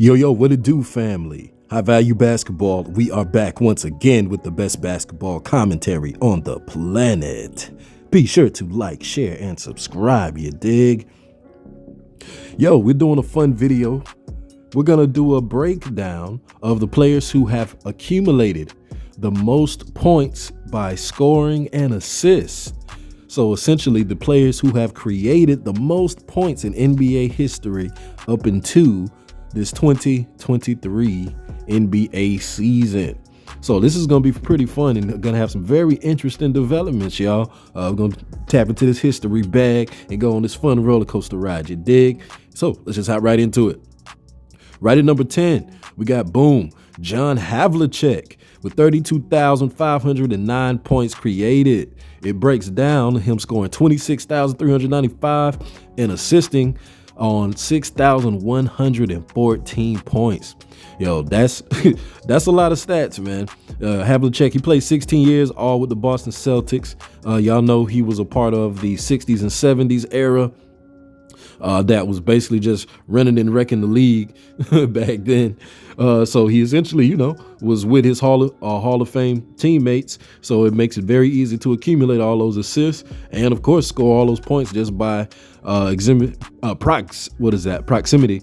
Yo, what it do, family? High Value Basketball. We are back once again with the best basketball commentary on the planet. Be sure to like, share, and subscribe, you dig? Yo, we're doing a fun video. We're gonna do a breakdown of the players who have accumulated the most points by scoring and assists. So essentially the players who have created the most points in NBA history up into this 2023 NBA season. So this is going to be pretty fun and going to have some very interesting developments, y'all. We're going to tap into this history bag and go on this fun roller coaster ride, you dig? So let's just hop right into it. Right at number 10, we got boom, John Havlicek with 32,509 points created. It breaks down him scoring 26,395 and assisting on 6,114 points. Yo, that's that's a lot of stats, man. Havlicek, he played 16 years, all with the Boston Celtics. Y'all know he was a part of the 60s and 70s era. That was basically just running and wrecking the league back then. So he essentially, was with his Hall of Fame teammates. So it makes it very easy to accumulate all those assists and, of course, score all those points just by proximity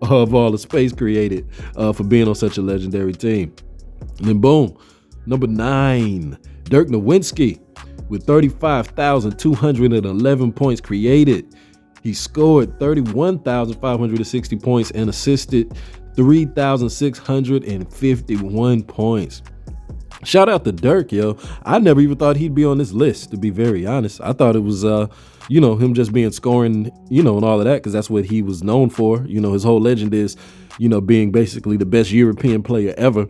of all the space created for being on such a legendary team. And then boom, number 9, DIRK NOWITZKI with 35,211 points created. He scored 31,560 points and assisted 3,651 points. Shout out to DIRK, yo. I never even thought he'd be on this list, to be very honest. I thought it was, him just being scoring, and all of that, because that's what he was known for. His whole legend is, being basically the best European player ever.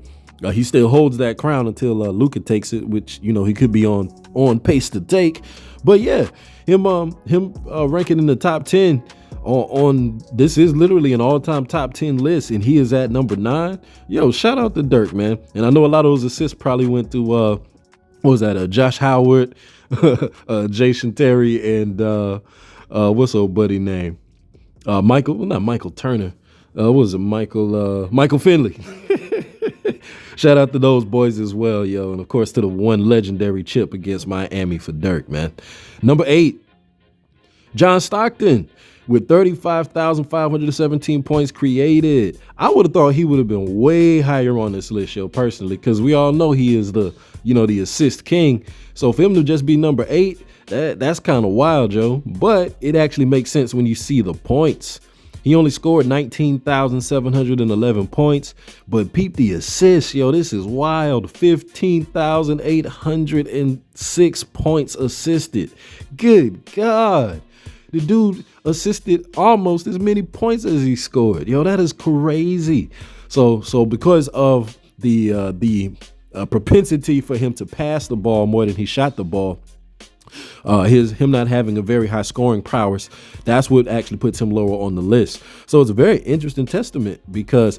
He still holds that crown until Luka takes it, which, he could be on pace to take. But yeah, him ranking in the top 10 on this is literally an all-time top 10 list, and he is at number 9. Yo, shout out to DIRK, man. And I know a lot of those assists probably went to what was that? Josh Howard, Jason Terry, and what's old buddy name? Not Michael Turner. What was it? Michael Finley. Shout out to those boys as well, yo. And of course to the one legendary chip against Miami for DIRK, man. Number 8, John Stockton with 35,517 points created. I would have thought he would have been way higher on this list, yo, personally, because we all know he is the assist king. So for him to just be number 8, that's kind of wild, yo. But it actually makes sense when you see the points. He only scored 19,711 points, but peep the assists, yo. This is wild. 15,806 points assisted. Good God. The dude assisted almost as many points as he scored. Yo, that is crazy. So because of the propensity for him to pass the ball more than he shot the ball, him not having a very high scoring prowess, that's what actually puts him lower on the list. So it's a very interesting testament because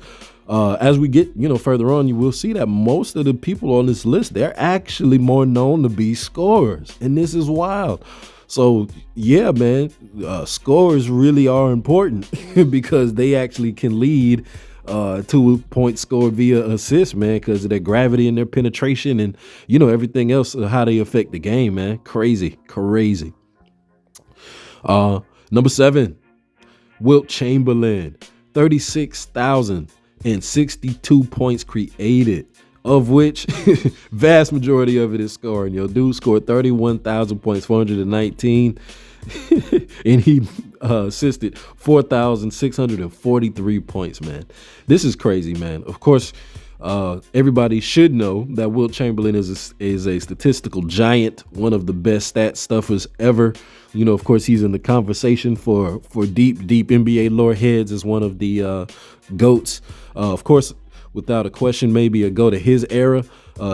as we get further on, you will see that most of the people on this list, they're actually more known to be scorers, and this is wild. So yeah, man, scores really are important because they actually can lead to a point scored via assist, man, because of their gravity and their penetration and everything else, how they affect the game, man. Crazy. Number 7, Wilt Chamberlain, 36,062 points created, of which vast majority of it is scoring. Yo, dude scored 31,000 points, 419, and he assisted 4,643 points, man. This is crazy, man. Of course, everybody should know that Wilt Chamberlain is a statistical giant, one of the best stat stuffers ever. Of course, he's in the conversation for deep NBA lore heads as one of the GOATs. Of course, without a question, maybe a go to his era.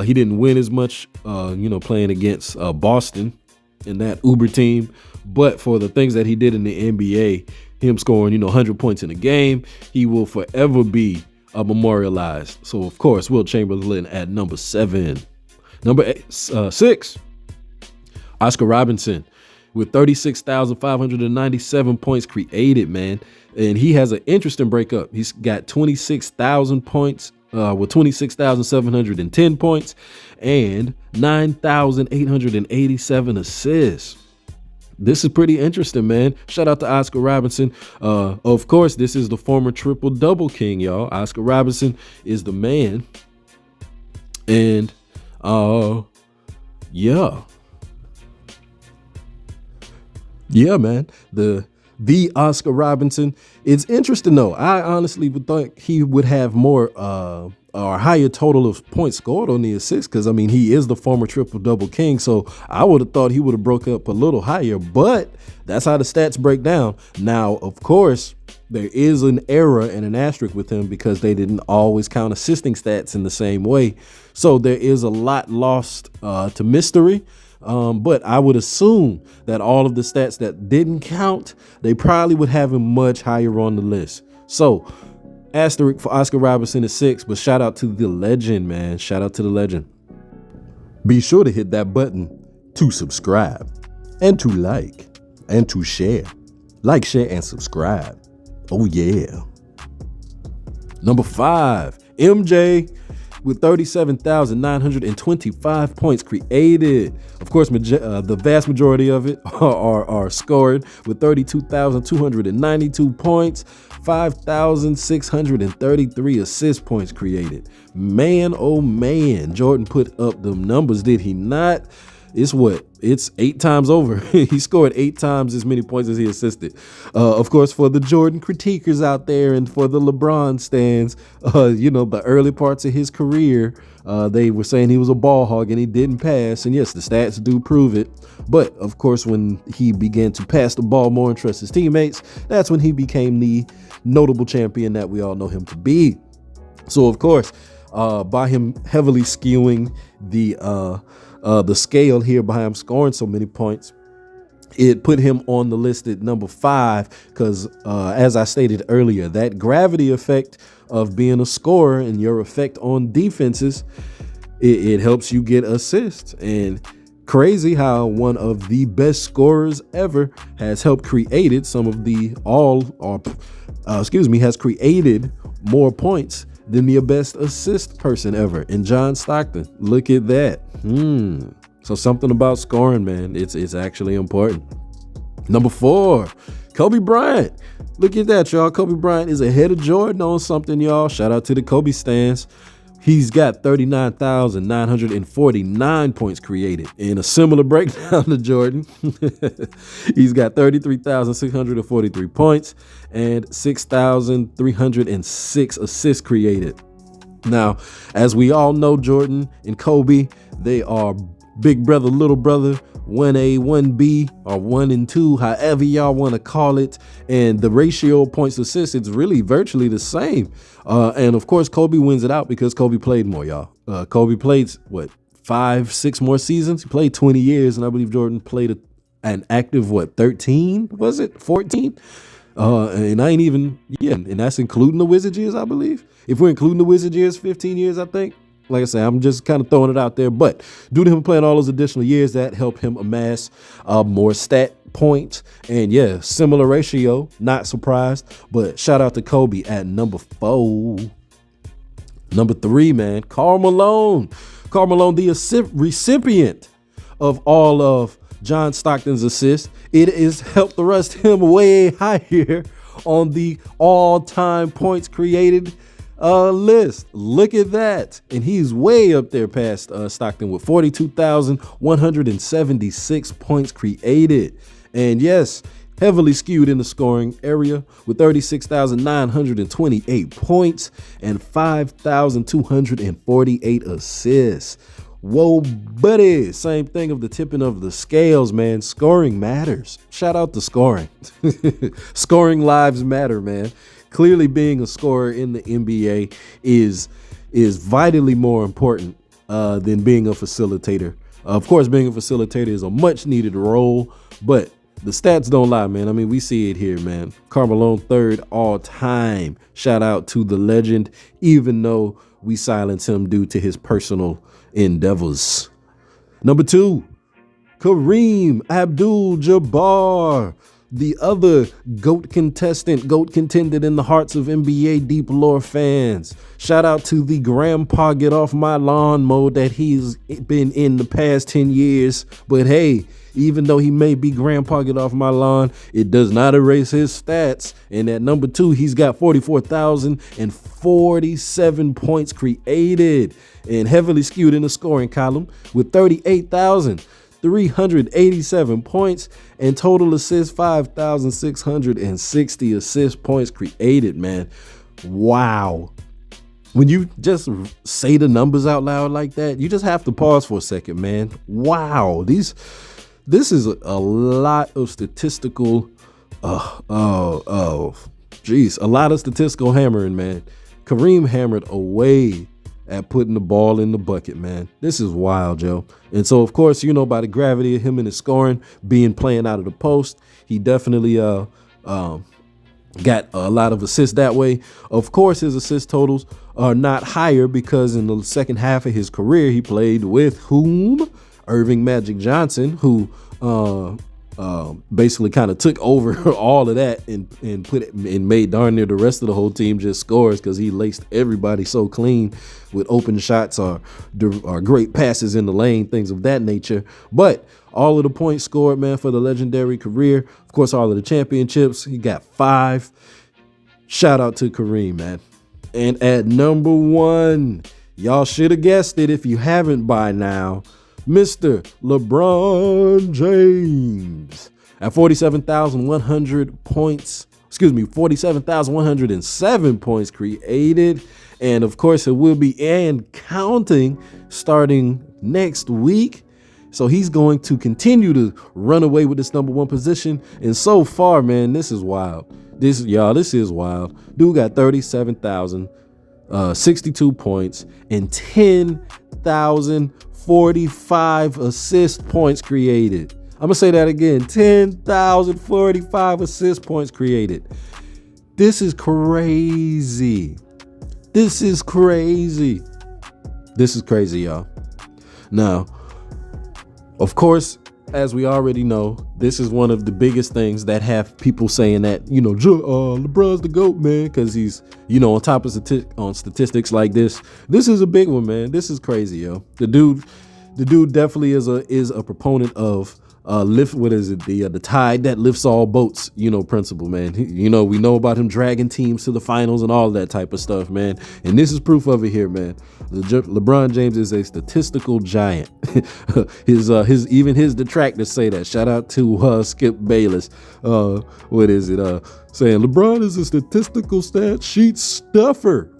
He didn't win as much, playing against Boston in that Uber team. But for the things that he did in the NBA, him scoring, 100 points in a game, he will forever be memorialized. So, of course, Wilt Chamberlain at number 7. Number 6, Oscar Robinson with 36,597 points created, man. And he has an interesting breakup. He's got 26,000 points with 26,710 points and 9,887 assists. This is pretty interesting, man. Shout out to Oscar Robertson. Of course, this is the former triple-double king, y'all. Oscar Robertson is the man. And yeah, man. The Oscar Robertson. It's interesting though. I honestly would think he would have more or higher total of points scored on the assists, because I mean he is the former triple-double king. So I would have thought he would have broke up a little higher, but that's how the stats break down. Now, of course, there is an error and an asterisk with him because they didn't always count assisting stats in the same way. So there is a lot lost to mystery. But I would assume that all of the stats that didn't count, they probably would have him much higher on the list. So asterisk for Oscar Robertson is 6, but shout out to the legend, man. Shout out to the legend. Be sure to hit that button to subscribe and to like and to share. Like, share, and subscribe. Oh yeah. Number 5, MJ. With 37,925 points created. Of course, the vast majority of it are scored with 32,292 points, 5,633 assist points created. Man, oh man, Jordan put up them numbers, did he not? It's 8 times over. He scored 8 times as many points as he assisted. Of course, for the Jordan critiquers out there and for the LeBron stands, the early parts of his career, they were saying he was a ball hog and he didn't pass. And yes, the stats do prove it. But of course, when he began to pass the ball more and trust his teammates, that's when he became the notable champion that we all know him to be. So of course, by him heavily skewing the scale here by him scoring so many points, it put him on the list at number 5 because, as I stated earlier, that gravity effect of being a scorer and your effect on defenses, it helps you get assists. And crazy how one of the best scorers ever has helped created some of the has created more points than the best assist person ever in John Stockton. Look at that. So something about scoring, man, it's actually important. Number 4, Kobe Bryant. Look at that, y'all. Kobe Bryant is ahead of Jordan on something, y'all. Shout out to the Kobe stans. He's got 39,949 points created in a similar breakdown to Jordan. He's got 33,643 points and 6,306 assists created. Now, as we all know, Jordan and Kobe, they are big brother, little brother, 1A, 1B, or 1 and 2, however y'all want to call it. And the ratio of points assists, it's really virtually the same. And of course, Kobe wins it out because Kobe played more, y'all. Kobe played, 5-6 more seasons? He played 20 years, and I believe Jordan played an active, 13? Was it 14? And I ain't even, and that's including the Wizard years, I believe. If we're including the Wizard years, 15 years, I think. Like I said, I'm just kind of throwing it out there. But due to him playing all those additional years, that helped him amass more stat points. And yeah, similar ratio, not surprised. But shout out to Kobe at number 4. Number 3, man, Karl Malone. Karl Malone, the recipient of all of John Stockton's assists. It has helped thrust him way higher on the all-time points created list. Look at that. And he's way up there past Stockton with 42,176 points created. And yes, heavily skewed in the scoring area with 36,928 points and 5,248 assists. Whoa, buddy. Same thing of the tipping of the scales, man. Scoring matters. Shout out to scoring. Scoring lives matter, man. Clearly being a scorer in the NBA is vitally more important than being a facilitator. Of course, being a facilitator is a much needed role, but the stats don't lie, man. I mean, we see it here, man. Karl Malone, 3rd all time. Shout out to the legend, even though we silence him due to his personal endeavors. Number 2, Kareem Abdul-Jabbar, the other GOAT contended in the hearts of NBA deep lore fans. Shout out to the grandpa get off my lawn mode that he's been in the past 10 years. But hey, even though he may be grandpa get off my lawn, it does not erase his stats. And at number 2, he's got 44,047 points created and heavily skewed in the scoring column with 38,387 points and total assists 5,660 assist points created, man. Wow. When you just say the numbers out loud like that, you just have to pause for a second, man. Wow. This is a lot of statistical, a lot of statistical hammering, man. Kareem hammered away at putting the ball in the bucket, man. This is wild, Joe. And so, of course, by the gravity of him and his scoring, playing out of the post, he definitely got a lot of assists that way. Of course, his assist totals are not higher because in the second half of his career, he played with whom? Irving Magic Johnson, who basically kind of took over all of that and made darn near the rest of the whole team just scores because he laced everybody so clean with open shots or great passes in the lane, things of that nature. But all of the points scored, man, for the legendary career, of course, all of the championships, he got 5. Shout out to Kareem, man. And at number 1, y'all should have guessed it if you haven't by now, Mr. LeBron James at 47,100 points, 47,107 points created. And of course, it will be and counting starting next week. So he's going to continue to run away with this number 1 position. And so far, man, this is wild. This is wild. Dude got 37,062 points and 10,045 assist points created. I'm gonna say that again. 10,045 assist points created. This is crazy. This is crazy, y'all. Now, of course, as we already know, this is one of the biggest things that have people saying that, LeBron's the GOAT, man, because he's, on top of statistics like this. This is a big one, man. This is crazy, yo. The dude definitely is a proponent of the tide that lifts all boats, principle, man. We know about him dragging teams to the finals and all that type of stuff, man. And this is proof of it here, man. LeBron James is a statistical giant. His detractors say that. Shout out to Skip Bayless. Saying LeBron is a statistical stat sheet stuffer.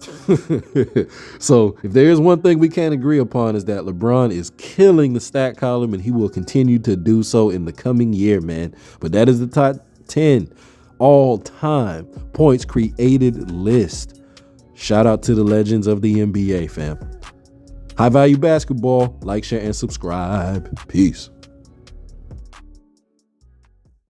So if there is one thing we can agree upon is that LeBron is killing the stat column and he will continue to do so in the coming year, man. But that is the top 10 all-time points created list. Shout out to the legends of the NBA, fam. High value basketball. Like, share, and subscribe. Peace.